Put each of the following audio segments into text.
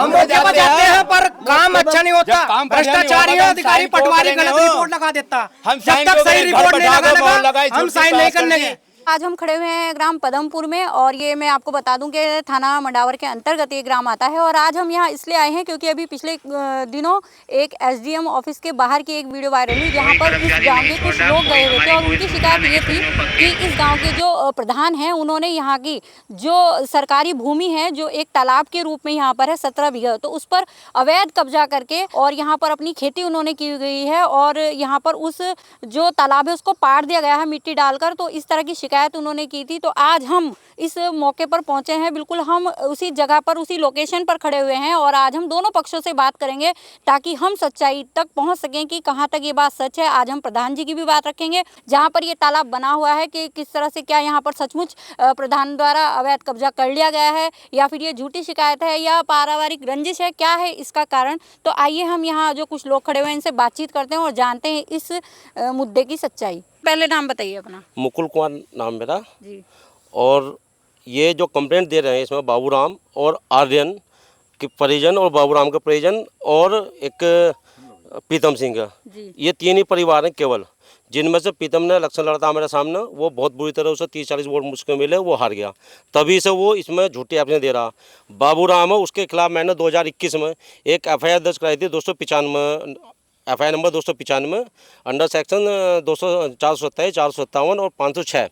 हम मौके पर जाते हैं पर काम अच्छा नहीं होता, भ्रष्टाचारी अधिकारी पटवारी गलत रिपोर्ट लगा देता, जब तक सही रिपोर्ट नहीं लगाएगा हम साइन नहीं करने के। आज हम खड़े हुए हैं ग्राम पदमपुर में और ये मैं आपको बता दूं कि थाना मंडावर के अंतर्गत ये ग्राम आता है। और आज हम यहाँ इसलिए आए हैं क्योंकि अभी पिछले दिनों एक एसडीएम ऑफिस के बाहर की एक वीडियो वायरल हुई जहाँ पर इस गांव के कुछ लोग गए हुए थे और उनकी शिकायत ये थी कि इस गांव के जो प्रधान हैं उन्होंने यहाँ की जो सरकारी भूमि है जो एक तालाब के रूप में यहाँ पर है 17 बीघा, तो उस पर अवैध कब्जा करके और यहाँ पर अपनी खेती उन्होंने की गई है और यहाँ पर उस जो तालाब है उसको पाड़ दिया गया है मिट्टी डालकर। तो इस तरह की शिकायत उन्होंने की थी। तो आज हम इस मौके पर पहुंचे हैं, बिल्कुल हम उसी जगह पर उसी लोकेशन पर खड़े हुए हैं और आज हम दोनों पक्षों से बात करेंगे ताकि हम सच्चाई तक पहुंच सकें कि कहां तक ये बात सच है। आज हम प्रधान जी की भी बात रखेंगे जहां पर ये तालाब बना हुआ है कि किस तरह से क्या यहाँ पर सचमुच प्रधान द्वारा अवैध कब्जा कर लिया गया है या फिर ये झूठी शिकायत है या पारिवारिक रंजिश है, क्या है इसका कारण। तो आइए हम यहाँ जो कुछ लोग खड़े हुए हैं इनसे बातचीत करते हैं और जानते हैं इस मुद्दे की सच्चाई। पहले नाम बताइए अपना। मुकुल कुमार नाम मेरा जी। और ये जो कंप्लेंट दे रहे हैं इसमें बाबूराम और आर्यन के परिजन और बाबूराम के परिजन और एक प्रीतम सिंह का, ये तीन ही परिवार हैं केवल, जिनमें से प्रीतम ने इलेक्शन लड़ा था मेरे सामने, वो बहुत बुरी तरह उसे 30-40 वोट मुझको मिले, वो हार गया, तभी से वो इसमें झूठी एप्लीकेशन दे रहा। बाबूराम है उसके खिलाफ मैंने 2021 में एक FIR दर्ज कराई थी 295 FIR नंबर 295 अंडर सेक्शन 427, 457 और 506,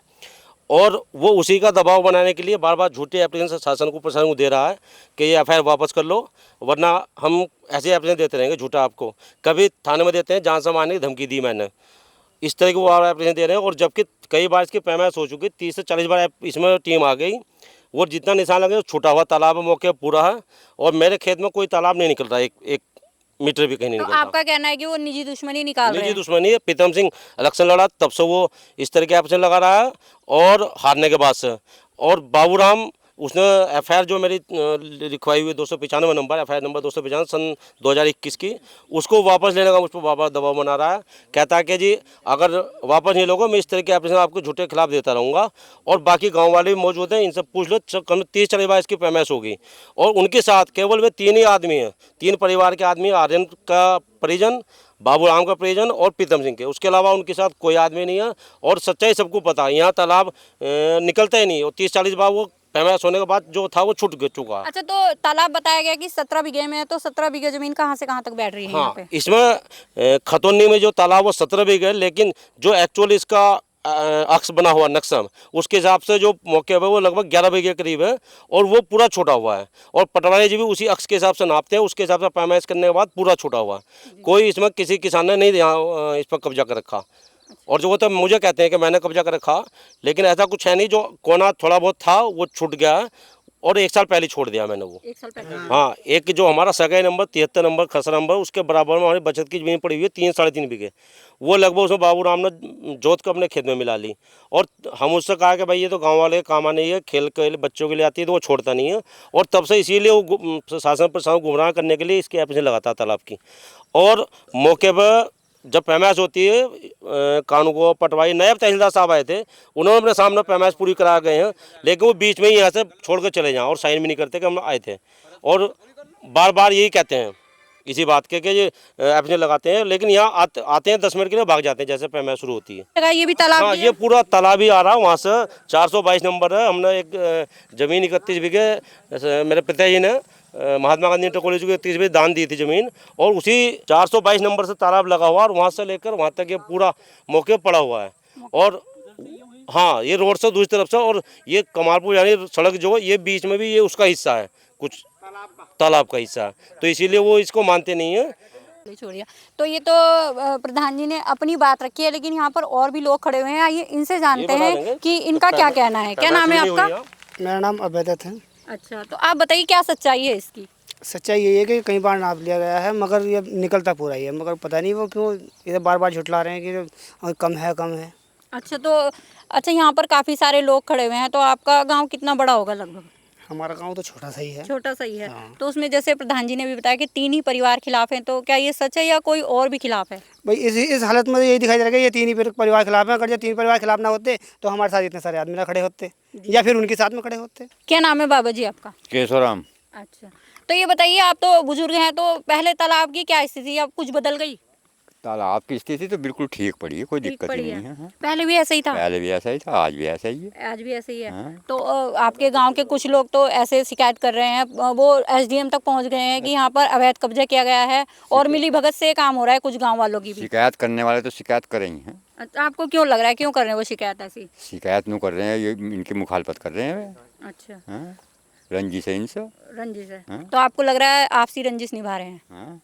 और वो उसी का दबाव बनाने के लिए बार बार झूठे एप्लीकेशन शासन को प्रशासन को दे रहा है कि ये FIR वापस कर लो वरना हम ऐसे एप्लीकेशन देते रहेंगे झूठा आपको। कभी थाने में देते हैं जान से मारने की धमकी दी मैंने, इस तरह के वो एप्लीकेशन दे रहे हैं। और जबकि कई बार इसकी पैमाइश हो चुकी, 30 से 40 बार इसमें टीम आ गई, वो जितना निशान लगे छूटा हुआ तालाब मौके पूरा है और मेरे खेत में कोई तालाब नहीं निकल रहा, एक मीटर भी कहीं नहीं निकलता। आपका कहना है कि वो निजी दुश्मनी निकाल रहे हैं? निजी दुश्मनी है। प्रीतम सिंह इलेक्शन लड़ा तब से वो इस तरह के एप्लीकेशन लगा रहा है और हारने के बाद से। और बाबूराम उसने FIR जो मेरी लिखवाई हुई 295 नंबर FIR नंबर 295 सन 2021 की, उसको वापस लेने का मुझ पर बाबा दबाव बना रहा है। कहता है कि जी अगर वापस नहीं लोगे मैं इस तरह के एप्लीकेशन आपको झूठे खिलाफ देता रहूँगा। और बाकी गांव वाले भी मौजूद हैं, इनसे पूछ लो, कम 30-40 बार इसकी पैमाइश होगी। और उनके साथ केवल वे तीन ही आदमी हैं, तीन परिवार के आदमी, आर्यन का परिजन, बाबूराम का परिजन और प्रीतम सिंह के, उसके अलावा उनके साथ कोई आदमी नहीं है। और सच्चाई सबको पता है, यहाँ तालाब निकलता ही नहीं और 30-40 बार वो पैमाइश होने के बाद जो था वो छूट चुका। अच्छा, तो तालाब बताया गया कि 17 बीघे में है, तो 17 बीघे जमीन कहाँ से कहाँ तक बैठ रही है? हाँ, यहाँ पे इसमें खतौनी में जो तालाब वो 17 बीघे, लेकिन जो एक्चुअली इसका अक्स बना हुआ नक्शा उसके हिसाब से जो मौके पर वो लगभग 11 बीघे करीब है और वो पूरा छोटा हुआ है। और पटवारी जी भी उसी अक्स के हिसाब से नापते हैं, उसके हिसाब से पैमाइश करने के बाद पूरा छोटा हुआ है। कोई इसमें किसी किसान ने नहीं यहाँ इस पर कब्जा कर रखा। और जो वो तो मुझे कहते हैं कि मैंने कब्जा कर रखा, लेकिन ऐसा कुछ है नहीं। जो कोना थोड़ा बहुत था वो छूट गया और 1 साल पहले छोड़ दिया मैंने वो। 1 साल पहले? हाँ, एक जो हमारा सगाई नंबर 73 नंबर खसरा नंबर, उसके बराबर में हमारी बचत की जमीन पड़ी हुई है 3-3.5 बीघे, वो लगभग उसमें बाबूराम ने जोत को अपने खेत में मिला ली। और हम उससे कहा कि भाई ये तो गांव वाले काम आने है, खेल के लिए बच्चों के लिए आती है, तो वो छोड़ता नहीं है। और तब से इसीलिए वो शासन प्रशासन गुमराह करने के लिए इसकी एप्लीकेशन लगाता तालाब की। और मौके पर जब पैमाइश होती है, कानूको पटवारी नायब तहसीलदार साहब आए थे, उन्होंने अपने सामने पैमाइश पूरी करा गए हैं, लेकिन वो बीच में ही यहाँ से छोड़ कर चले जाएं और साइन भी नहीं करते कि हम आए थे। और बार बार यही कहते हैं इसी बात के कि ये एप्लीकेशन लगाते हैं, लेकिन यहाँ आते हैं 10 मिनट के लिए भाग जाते हैं जैसे पैमाइश शुरू होती है। ये भी तालाब? हाँ, ये पूरा तालाब ही आ रहा है वहाँ से। 422 नंबर है। हमने एक ज़मीन 31 बीघे मेरे पिताजी ने महात्मा गांधी इंटर कॉलेज को 31 बीघे दान दी थी ज़मीन, और उसी 422 नंबर से तालाब लगा हुआ और वहाँ से लेकर वहाँ तक ये पूरा मौके पड़ा हुआ है। और हाँ, ये रोड से दूसरी तरफ से, और ये कमालपुर यानी सड़क जो है ये बीच में भी ये उसका हिस्सा है, कुछ तालाब का हिस्सा है, तो इसीलिए वो इसको मानते नहीं है। छोड़िए, तो ये तो प्रधान जी ने अपनी बात रखी है, लेकिन यहाँ पर और भी लोग खड़े हुए हैं, आइए इनसे जानते हैं कि इनका क्या कहना है। क्या नाम है आपका? मेरा नाम अवैधत है। अच्छा, तो आप बताइए क्या सच्चाई है इसकी? सच्चाई यही है कि कई बार नाप लिया गया है मगर ये निकलता पूरा ही है, मगर पता नहीं वो क्यों इधर बार बार झुठला रहे हैं कि कम है कम है। अच्छा, तो अच्छा यहाँ पर काफ़ी सारे लोग खड़े हुए हैं, तो आपका गांव कितना बड़ा होगा लगभग? हमारा गांव तो छोटा सा ही है। छोटा सा ही है। हाँ। तो उसमें जैसे प्रधान जी ने भी बताया कि 3 ही परिवार खिलाफ हैं, तो क्या ये सच है या कोई और भी खिलाफ है? भाई इस हालत में यही दिखाई दे रहा है कि ये 3 ही परिवार खिलाफ हैं। अगर ये 3 परिवार खिलाफ ना होते तो हमारे साथ इतने सारे आदमी ना खड़े होते या फिर उनके साथ में खड़े होते। क्या नाम है बाबा जी आपका? केशवराम। अच्छा, तो ये बताइए, आप तो बुजुर्ग हैं, तो पहले तालाब की क्या स्थिति है, अब कुछ बदल गई? तालाब की स्थिति तो बिल्कुल ठीक पड़ी है, कोई ठीक दिक्कत पड़ी ही है। नहीं है। हाँ। पहले भी ऐसा ही था? पहले भी ऐसा ही था, आज भी ऐसा ही है। आज भी ऐसे ही है। हाँ। तो आपके गांव के कुछ लोग तो ऐसे शिकायत कर रहे हैं, वो एसडीएम तक पहुंच गए हैं कि यहाँ पर अवैध कब्जा किया गया है और मिली भगत से काम हो रहा है कुछ गांव वालों की भी। शिकायत करने वाले तो शिकायत कर रही हैं। अच्छा, आपको क्यों लग रहा है, क्यों कर रहे हैं वो शिकायत ऐसी? शिकायत नहीं कर रहे हैं, ये इनकी मुखालफत कर रहे हैं वे। अच्छा, हाँ। रंजिश है इनसे। रंजिश है। हाँ। तो आपको लग रहा है आपसी रंजिश निभा रहे हैं? हाँ।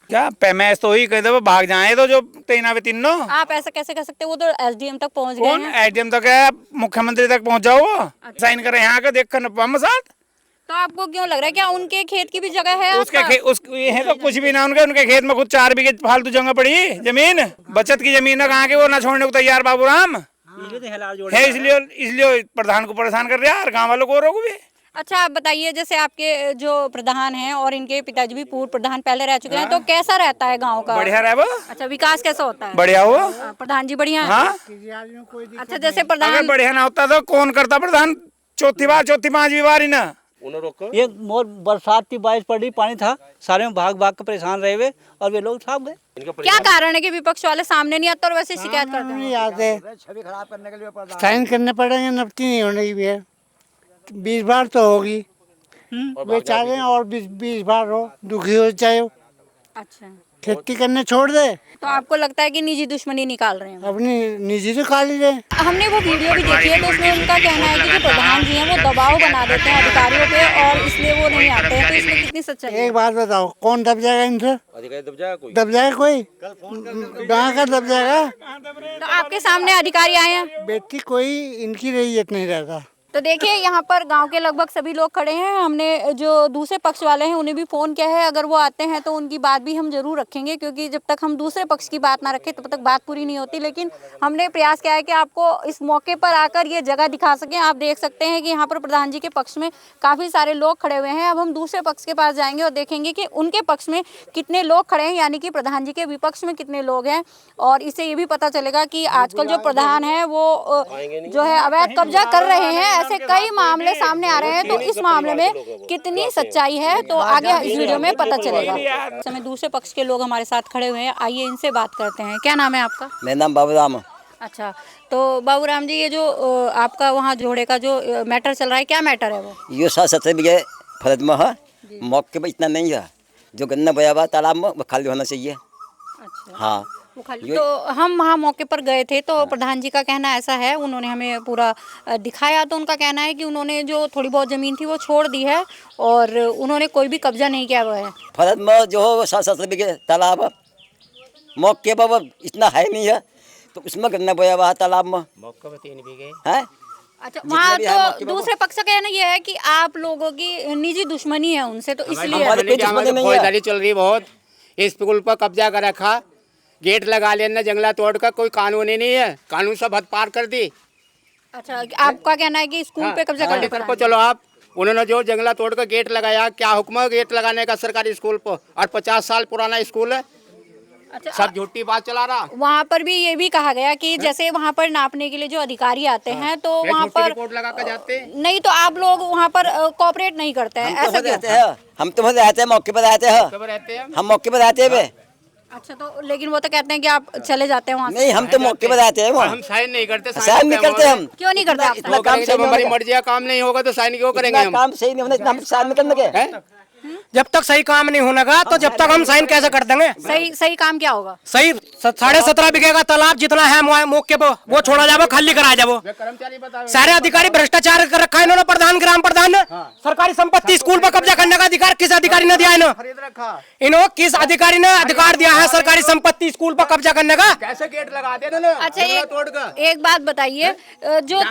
क्या मैच तो ही कह दो भाग जाए तो जो तीन वे तीनों। आप ऐसा कैसे कर सकते हैं, वो तो एसडीएम तक पहुंच गए कौन हैं। एसडीएम तक है, मुख्यमंत्री तक पहुंच जाओ, साइन करे यहाँ का, देख कर हम साथ। तो आपको क्यों लग रहा है, क्या उनके खेत की भी जगह है उसके आपका? ये है तो कुछ भी ना, उनके खेत में खुद 4 बीघे फालतू जगह पड़ी जमीन, बचत की जमीन है, कहाँ के वो ना छोड़ने को तैयार बाबूराम है। इसलिए प्रधान को परेशान कर रहा है और गाँव वालों को और भी। अच्छा, आप बताइए, जैसे आपके जो प्रधान हैं और इनके पिताजी भी पूर्व प्रधान पहले रह चुके हैं, तो कैसा रहता है गांव का? बढ़िया रहे वो। अच्छा, विकास कैसा होता है? बढ़िया हो। प्रधान जी बढ़िया हैं? हाँ। अच्छा, जैसे अगर प्रधान बढ़िया ना होता तो कौन करता प्रधान, चौथी 5वीं बार ही ना। ये मोर बरसात की बारिश पड़ी, पानी था, सारे में भाग भाग के परेशान रहे हुए और वे लोग भाग गए। क्या कारण है कि विपक्ष वाले सामने नहीं आते और वैसे शिकायत करते हैं? नहीं आते, साइन करने पड़ेंगे, नपती नहीं होने की भी है। 20 बार तो होगी, वे चाह रहे हैं और 20 बार हो, दुखी हो जाए, अच्छा, खेती करने छोड़ दे, तो आपको लगता है कि निजी दुश्मनी निकाल रहे हैं? अपनी निजी तो खा लीजिए। हमने वो वीडियो भी देखी है, तो उसमें उनका कहना है कि जो प्रधान जी हैं वो दबाव बना देते हैं अधिकारियों पे और इसलिए वो नहीं आते हैं, तो इसमें कितनी सच्चाई है? एक बात बताओ, कौन दब जाएगा इनसे? अधिकारी दब जाएगा कोई? दब जाएगा कोई? कहाँ का दब जाएगा? तो आपके सामने अधिकारी आए हैं, बेटी कोई इनकी रैयत नहीं रहता। तो देखिए यहाँ पर गांव के लगभग सभी लोग खड़े हैं। हमने जो दूसरे पक्ष वाले हैं उन्हें भी फ़ोन किया है, अगर वो आते हैं तो उनकी बात भी हम जरूर रखेंगे, क्योंकि जब तक हम दूसरे पक्ष की बात ना रखें तब तक बात पूरी नहीं होती। लेकिन हमने प्रयास किया है कि आपको इस मौके पर आकर ये जगह दिखा सकें। आप देख सकते हैं कि यहाँ पर प्रधान जी के पक्ष में काफ़ी सारे लोग खड़े हुए हैं। अब हम दूसरे पक्ष के पास जाएंगे और देखेंगे कि उनके पक्ष में कितने लोग खड़े हैं, यानी कि प्रधान जी के विपक्ष में कितने लोग हैं, और इससे ये भी पता चलेगा कि आजकल जो प्रधान है वो जो है अवैध कब्जा कर रहे हैं। ऐसे कई मामले सामने आ रहे हैं, तो इस मामले में कितनी सच्चाई है तो आगे इस वीडियो में पता चलेगा। इस समय दूसरे पक्ष के लोग हमारे साथ खड़े हुए हैं, आइए इनसे बात करते हैं। क्या नाम है आपका? मेरा नाम बाबूराम है। अच्छा, तो बाबूराम जी, ये जो आपका वहाँ जोड़े का जो मैटर चल रहा है, क्या मैटर है वो? ये 17 बीघे फर्ज में है, मौके पर इतना नहीं है, जो गन्ना बोया हुआ तालाब में वो खाली होना चाहिए। अच्छा, हाँ, वो खाली। तो हम वहाँ मौके पर गए थे, तो प्रधान जी का कहना ऐसा है, उन्होंने हमें पूरा दिखाया, तो उनका कहना है कि उन्होंने जो थोड़ी बहुत ज़मीन थी वो छोड़ दी है और उन्होंने कोई भी कब्जा नहीं किया हुआ है। फर्ज में जो हो 17 बीघे तालाब है, मौके पर वो इतना है नहीं है, तो उसमें गन्ना बोया हुआ है तालाब में, मौके पे 3 बीघे है। अच्छा, वहाँ भी है मौके तो पर दूसरे पक्ष का कहना ये है कि आप लोगों की निजी दुश्मनी है उनसे, तो इसलिए हमारी कोई दुश्मनी नहीं है। फौजदारी चल रही बहुत, इस पुल पर कब्जा कर रखा, गेट लगा लेना जंगला तोड़ कर, कोई कानून ही नहीं है, कानून सब हद पार कर दी। अच्छा, आपका कहना है कि स्कूल पे कब्जा कर कर को चलो आप, उन्होंने जो जंगला तोड़ कर गेट लगाया, क्या हुक्म है गेट लगाने का सरकारी स्कूल पर, और 50 साल पुराना स्कूल है। अच्छा, सब झूठी बात चला रहा। वहाँ पर भी ये भी कहा गया कि जैसे वहाँ पर नापने के लिए जो अधिकारी आते हैं, तो वहाँ पर रिपोर्ट लगा कर जाते हैं। नहीं, तो आप लोग वहाँ पर कोऑपरेट नहीं करते हैं, ऐसा क्यों? रहते हैं, हम तो रहते हैं मौके पर रहते हैं, हम मौके पर रहते हैं। अच्छा, तो लेकिन वो तो कहते हैं कि आप चले जाते हैं वहाँ से। नहीं, हम तो मौके पर रहते हैं, हम साइन नहीं करते, साइन नहीं करते हम। क्यों नहीं करते आप? इतना काम सही हमारी मर्जी का काम नहीं होगा तो साइन क्यों करेंगे हम? काम सही नहीं होना, इतना हम साइन नहीं करने के। जब तक सही काम नहीं होने का तो जब तक हम साइन कैसे कर देंगे? सही काम क्या होगा? सही 17.5 बीघे का तालाब जितना है मौके पर वो छोड़ा जाए, खाली कराया जाए। सारे अधिकारी भ्रष्टाचार कर रखा है इन्होंने, प्रधान ग्राम प्रधान ने। सरकारी संपत्ति स्कूल पर कब्जा करने का अधिकार किस अधिकारी ने दिया? इन्होंने किस अधिकारी ने अधिकार दिया है सरकारी संपत्ति स्कूल पर कब्जा करने का? कैसे गेट लगा दे ना? अच्छा, एक बात बताइए, जो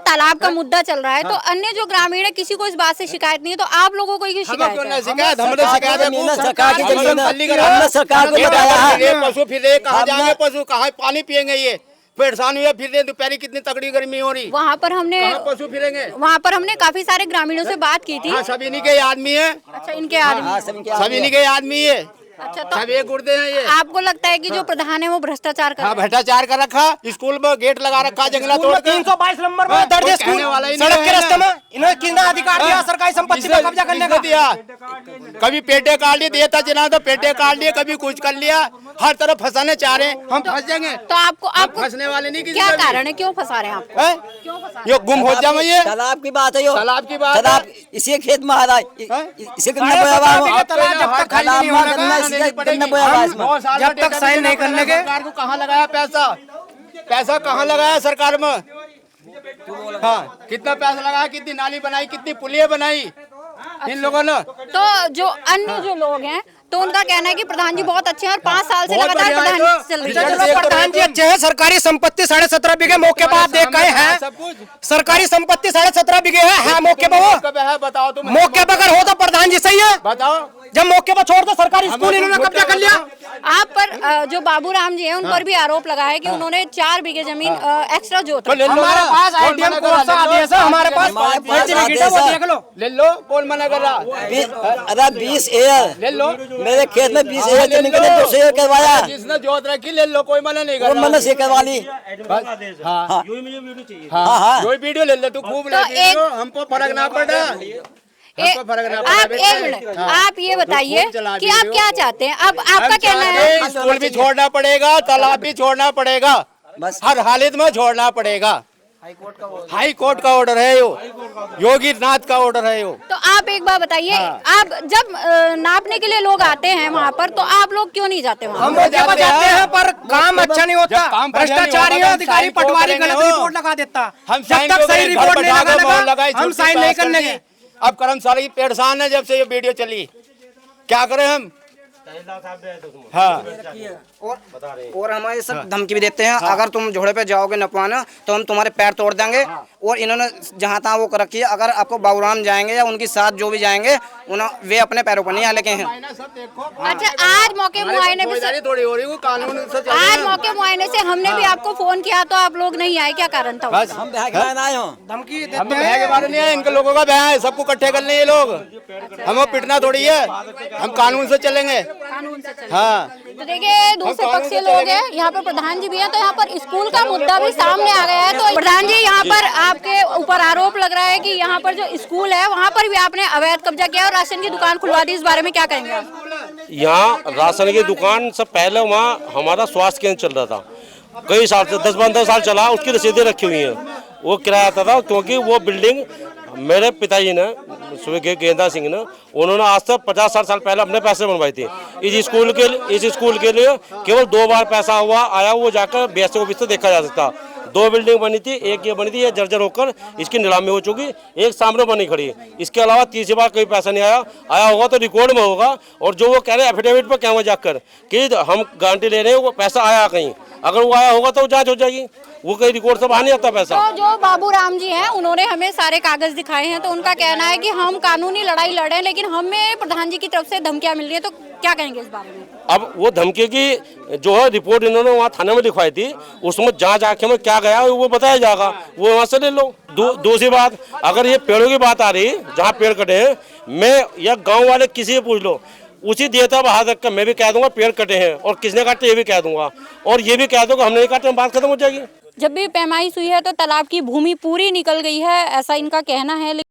तालाब का मुद्दा चल रहा है, तो अन्य जो ग्रामीण है किसी को इस बात से शिकायत नहीं है, तो आप लोगों को क्यों शिकायत है? सरकार को बताया है। पशु फिर रहे, कहाँ जाएंगे पशु, कहाँ पानी पियेंगे? ये परेशान हुए फिर रहे, दोपहर कितनी तगड़ी गर्मी हो रही, वहाँ पर पशु फिरेंगे। वहाँ पर हमने काफी सारे ग्रामीणों से बात की थी। हाँ, सब इन्हीं के आदमी है। अच्छा, इनके आदमी, सब इन्हीं के आदमी है। अच्छा, तो सब एक गुर्दे हैं ये। आपको लगता है कि जो प्रधान है वो भ्रष्टाचार कर हाँ, रहा है? भ्रष्टाचार कर रखा, स्कूल में गेट लगा रखा, जंगला तोड़ के। 322 नंबर में हाँ, दर्ज है कोई स्कूल, कहने वाला ही नहीं सड़क के है रास्ते ना। में इन्होंने कितना अधिकार दिया सरकारी संपत्ति पे कब्जा करने का? दिया, कभी पेटे काट लिए, देता जना तो पेटे काट लिए, कभी कुछ कर लिया, हर तरफ फंसाने चाह रहे हैं, हम फंस जाएंगे। तो आपको फंसने वाले नहीं, किसी क्या का भी। कारण है, क्यों फंसा रहे हैं आपको? हैं? क्यों फंसा रहे ये गुम हो जाए ये तालाब की बात है यो, तालाब की बात है। तालाब इसी खेत में आ रहा है, इसे कितना बोया हुआ है? ये तालाब जब तक खाली नहीं होने का, कितना बोया हुआ है इसमें? जब तक साइन नहीं करने के। सरकार को कहाँ लगाया पैसा, पैसा कहाँ लगाया सरकार में? हाँ, कितना पैसा लगाया, कितनी नाली बनाई, कितनी पुलिया बनाई इन लोगों ने? तो जो अन्य जो लोग हैं तो उनका कहना है कि प्रधान जी बहुत अच्छे हैं और 5 साल से बहुत लगातार बढ़िया है प्रधान तो। चल रही चलो, है। चलो, प्रधान जी अच्छे हैं, सरकारी संपत्ति 17.5 बीघे मौके पर आप देख गए हैं, सब कुछ सरकारी संपत्ति 17.5 बीघे है मौके पर वो। कब है बताओ तुम, मौके पर अगर हो तो प्रधान जी सही है, बताओ। जब मौके पर छोड़ दो सरकारी स्कूल इन्होंने कब्जा कर लिया। आप पर जो बाबूराम जी हैं उन पर भी आरोप लगा है कि उन्होंने 4 बीघे जमीन एक्स्ट्रा जोत तो ले लो हमारे ना, पास कौन आईटीएम मना कर कोर्ट से रहा है? आदेश है, हमारे पास हमारे पास सर्टिफिकेट है, वो आदेश है। देख लो। ले लो, कौन मना कर रहा? अरे 20 एयर ले लो, मेरे खेत में 20 एयर तो निकले, 200 एयर करवाया, जिसने जोत रखी ले लो, कोई मना नहीं कर वो रहा। मैंने से करवा ली। हाँ हाँ हाँ, हाँ जो वीडियो ले ले तू, खूब ले तो वीडियो, हमको फर्क ना पड़ा, हमको फर्क ना पड़ा। आप एक मिनट, आप ये बताइए खूब चला कि आप वीडियो। क्या चाहते हैं? अब आपका हम कहना चाहते है हैं स्कूल भी छोड़ना पड़ेगा, तालाब भी छोड़ना पड़ेगा, बस। हर हालत में छोड़ना पड़ेगा। हाई कोर्ट का ऑर्डर है यो, योगी नाथ का ऑर्डर है यो। तो आप एक बात बताइए, आप जब नापने के लिए लोग आते हैं वहाँ पर तो आप लोग क्यों नहीं जाते वहाँ? हम मौके पर जाते हैं पर काम अच्छा नहीं होता, जब काम बढ़िया नहीं भ्रष्टाचारी होगा, अधिकारी हम साइन पटवारी क्यों गलत करेंगे? रिपोर्ट लगा देता, हम जब साइन तक क्यों सही करें? रिपोर्ट घर नहीं बैठा के बोर्ड लगा लगाई, हम छुट्टी साइन नहीं पास करने कर के। दी। अब कर्मचारी परेशान है जब से ये वीडियो चली, क्या करें हम? हाँ, और हमारे सब धमकी भी देते हैं, अगर तुम झोड़े पे जाओगे नपवाना तो हम तुम्हारे पैर तोड़ देंगे। और इन्होंने जहाँ तहाँ वो कर रखी है, अगर आपको बाबूराम जाएंगे या उनके साथ जो भी जाएंगे वे अपने पैरों पर नहीं आ लेके हैं। अच्छा, आज मौके मुआयने भी थोड़ी हो रही है, कानून से चल आज मौके मुआयने से हमने भी आपको फोन किया तो आप लोग नहीं आए, क्या कारण था? बस हम बिहार के लाइन आए हो। धमकी हम देते तो हैं। भय के बारे नहीं है, इनके लोगों का भय है, सबको इकट्ठे कर ले ये लोग, हमें पिटना थोड़ी है, हम कानून से चलेंगे। कानून से चले। हाँ, तो देखिए दूसरे पक्ष के लोग हैं, यहाँ पर प्रधान जी भी हैं, तो यहाँ पर स्कूल का मुद्दा भी सामने आ गया है। तो प्रधान जी, यहाँ पर आपके ऊपर आरोप लग रहा है कि यहाँ पर जो स्कूल है वहाँ पर भी आपने अवैध कब्जा किया और राशन की दुकान खुलवा दी, इस बारे में क्या कहेंगे आप? यहाँ राशन की दुकान से पहले वहाँ हमारा स्वास्थ्य केंद्र चल रहा था, कई साल से 10-15 साल चला, उसकी रसीदें रखी हुई हैं, वो किराया था क्योंकि वो बिल्डिंग मेरे पिताजी ने स्वर्गीय गेंदा सिंह ने, उन्होंने आज तक 50-60 साल पहले अपने पैसे बनवाई थी। इस स्कूल के लिए केवल 2 बार पैसा हुआ आया, वो जाकर BSC ऑफिस से देखा जा सकता। 2 बिल्डिंग बनी थी, एक ये बनी थी, ये जर्जर होकर इसकी नीलामी हो चुकी, एक सामने बनी खड़ी। इसके अलावा तीसरी बार कोई पैसा नहीं आया होगा तो रिकॉर्ड में होगा। और जो वो कह रहे हैं एफिडेविट पर क्या जाकर कि हम गारंटी ले रहे हैं, वो पैसा आया कहीं, अगर वो आया होगा तो जांच हो जाएगी, वो कहीं रिकॉर्ड से बाहर नहीं आता पैसा। तो जो बाबूराम जी हैं उन्होंने हमें सारे कागज दिखाए हैं, तो उनका कहना है कि हम कानूनी लड़ाई लड़ रहे हैं लेकिन हमें प्रधान जी की तरफ से धमकियां मिल रही है, तो क्या कहेंगे इस बारे में? अब वो धमकी की जो है रिपोर्ट इन्होंने वहाँ थाने में लिखवाई थी, उसमें जांच आंखें में क्या गया वो बताया जाएगा, वो वहाँ से ले लो। दूसरी बात, अगर ये पेड़ों की बात आ रही, जहाँ पेड़ कटे हैं, मैं या गाँव वाले किसी से पूछ लो, उसी देता बाहर रख कर मैं भी कह दूंगा पेड़ कटे हैं, और किसने काटे ये भी कह दूंगा, और ये भी कह दूंगा हमने नहीं काटे, बात खत्म हो जाएगी। जब भी पैमाइश हुई है तो तालाब की भूमि पूरी निकल गई है, ऐसा इनका कहना है।